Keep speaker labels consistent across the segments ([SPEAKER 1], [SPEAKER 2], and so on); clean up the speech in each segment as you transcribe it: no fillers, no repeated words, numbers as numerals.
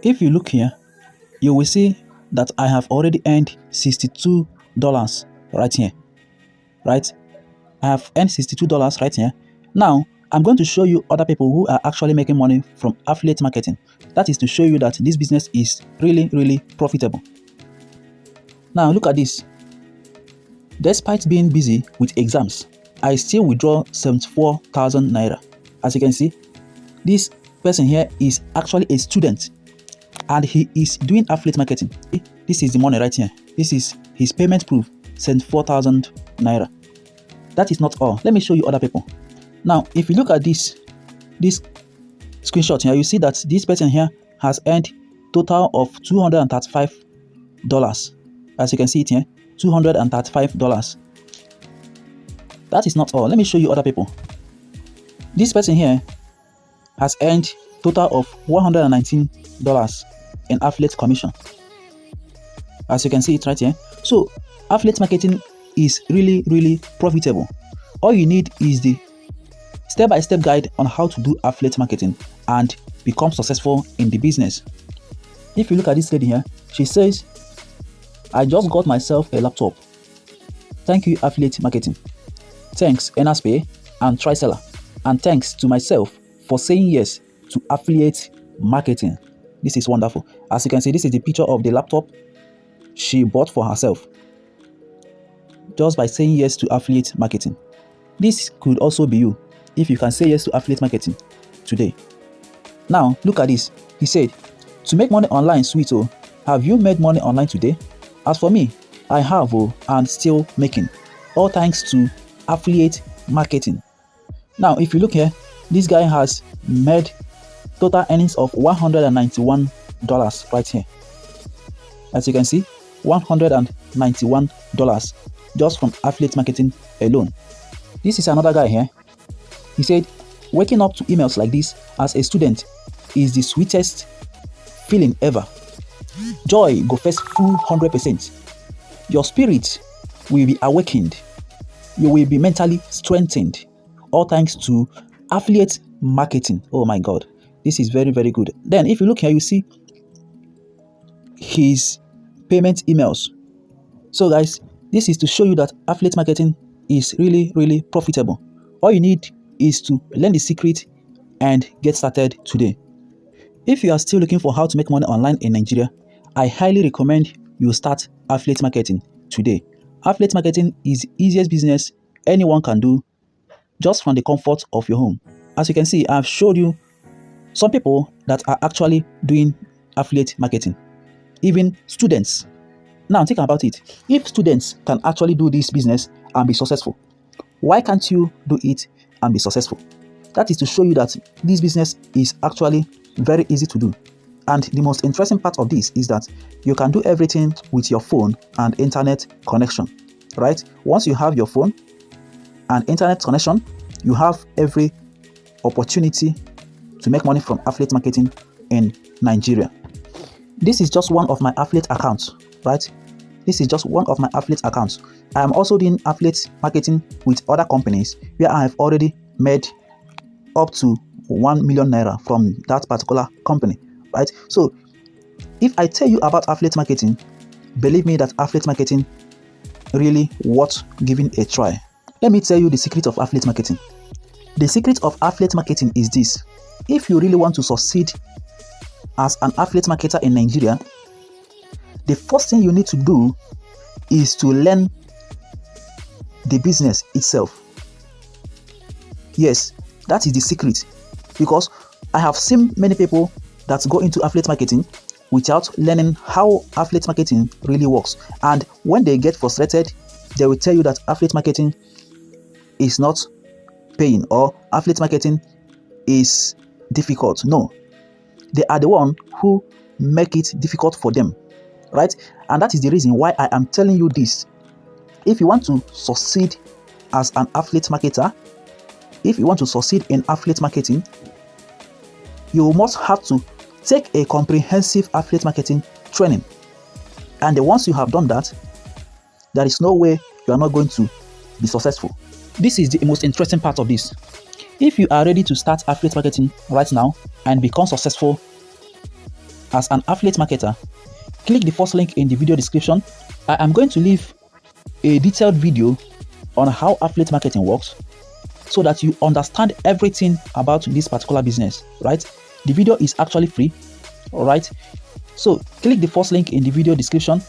[SPEAKER 1] If you look here, you will see that I have already earned $62 right here, right? I have earned $62 right here. Now, I'm going to show you other people who are actually making money from affiliate marketing. That is to show you that this business is really, really profitable. Now, look at this. Despite being busy with exams, I still withdraw 74,000 naira. As you can see, this person here is actually a student and he is doing affiliate marketing. This is the money right here. This is his payment proof, 74,000 naira. That is not all. Let me show you other people. Now, if you look at this screenshot here, you see that this person here has earned total of $235. As you can see it here, $235. That is not all. Let me show you other people. This person here has earned total of $119 in affiliate commission. As you can see it right here. So, affiliate marketing is really, really profitable. All you need is the step-by-step guide on how to do affiliate marketing and become successful in the business. If you look at this lady here, she says, I just got myself a laptop. Thank you, affiliate marketing. Thanks, NSPay and TriSeller. And thanks to myself for saying yes to affiliate marketing. This is wonderful. As you can see, this is the picture of the laptop she bought for herself just by saying yes to affiliate marketing. This could also be you if you can say yes to affiliate marketing today. Now, look at this. He said, to make money online, sweet oh. Have you made money online today? As for me, I have and still making. All thanks to affiliate marketing. Now, if you look here, this guy has made total earnings of $191 right here. As you can see, $191 just from affiliate marketing alone. This is another guy here. He said, waking up to emails like this as a student is the sweetest feeling ever. Joy go first full 100%. Your spirit will be awakened. You will be mentally strengthened. All thanks to affiliate marketing. Oh my God. This is very, very good. Then if you look here, you see his payment emails. So guys, this is to show you that affiliate marketing is really, really profitable. All you need is to learn the secret and get started today. If you are still looking for how to make money online in Nigeria, I highly recommend you start affiliate marketing today. Affiliate marketing is the easiest business anyone can do just from the comfort of your home. As you can see, I've showed you some people that are actually doing affiliate marketing, even students. Now think about it. If students can actually do this business and be successful, why can't you do it and be successful? That is to show you that this business is actually very easy to do. And the most interesting part of this is that you can do everything with your phone and internet connection, right? Once you have your phone and internet connection, you have every opportunity to make money from affiliate marketing in Nigeria. This is just one of my affiliate accounts, right? This is just one of my affiliate accounts. I am also doing affiliate marketing with other companies where I have already made up to 1 million naira from that particular company, right? So if I tell you about affiliate marketing, believe me that affiliate marketing really worth giving a try. Let me tell you the secret of affiliate marketing. The secret of affiliate marketing is this. If you really want to succeed as an affiliate marketer in Nigeria, the first thing you need to do is to learn the business itself. Yes, that is the secret, because I have seen many people that go into affiliate marketing without learning how affiliate marketing really works. And when they get frustrated, they will tell you that affiliate marketing is not paying or affiliate marketing is difficult. No, they are the one who make it difficult for them, right? And that is the reason why I am telling you this. If you want to succeed as an affiliate marketer, if you want to succeed in affiliate marketing, you must have to take a comprehensive affiliate marketing training. And once you have done that, there is no way you are not going to be successful. This is the most interesting part of this. If you are ready to start affiliate marketing right now and become successful as an affiliate marketer, click the first link in the video description. I am going to leave a detailed video on how affiliate marketing works so that you understand everything about this particular business, right? The video is actually free, all right? So click the first link in the video description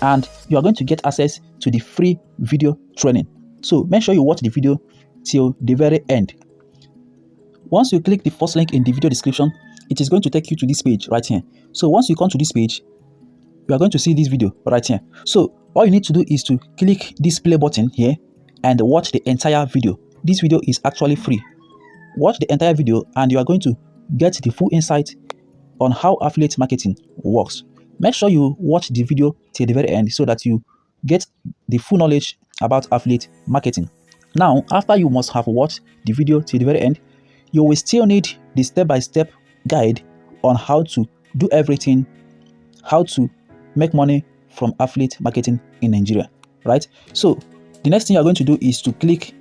[SPEAKER 1] and you are going to get access to the free video training. So make sure you watch the video till the very end. Once you click the first link in the video description, it is going to take you to this page right here. So once you come to this page, you are going to see this video right here. So all you need to do is to click this play button here and watch the entire video. This video is actually free. Watch the entire video and you are going to get the full insight on how affiliate marketing works. Make sure you watch the video till the very end so that you get the full knowledge about affiliate marketing. Now, after you must have watched the video till the very end, you will still need the step-by-step guide on how to do everything, how to make money from affiliate marketing in Nigeria, right? So the next thing you're going to do is to click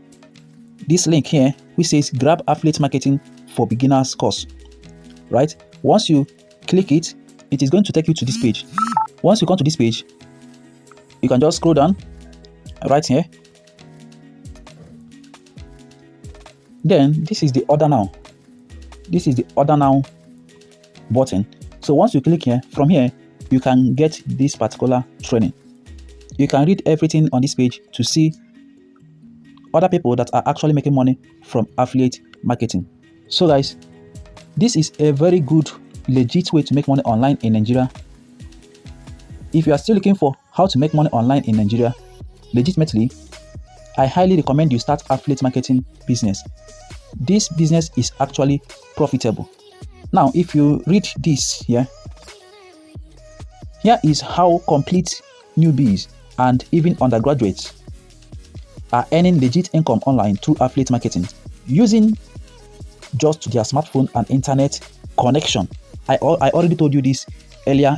[SPEAKER 1] this link here which says grab affiliate marketing for beginners course, right? Once you click it, it is going to take you to this page. Once you come to this page, you can just scroll down right here. Then this is the order now. This is the order now button. So once you click here, from here you can get this particular training. You can read everything on this page to see other people that are actually making money from affiliate marketing. So guys, this is a very good legit way to make money online in Nigeria. If you are still looking for how to make money online in Nigeria legitimately, I highly recommend you start affiliate marketing business. This business is actually profitable. Now if you read this here is how complete newbies and even undergraduates are earning legit income online through affiliate marketing using just their smartphone and internet connection. I already told you this earlier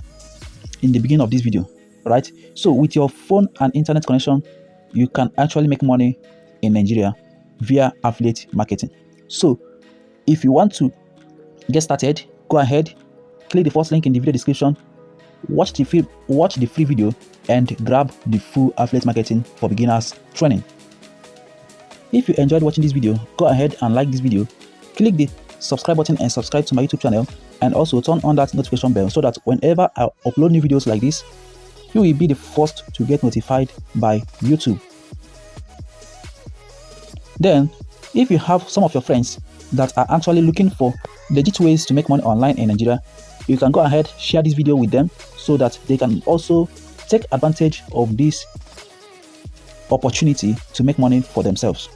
[SPEAKER 1] in the beginning of this video, right? So with your phone and internet connection, you can actually make money in Nigeria via affiliate marketing. So if you want to get started, go ahead, click the first link in the video description, watch the free video and grab the full affiliate marketing for beginners training. If you enjoyed watching this video, go ahead and like this video, click the subscribe button and subscribe to my YouTube channel, and also turn on that notification bell so that whenever I upload new videos like this, you will be the first to get notified by YouTube. Then, if you have some of your friends that are actually looking for legit ways to make money online in Nigeria, you can go ahead, share this video with them so that they can also take advantage of this opportunity to make money for themselves.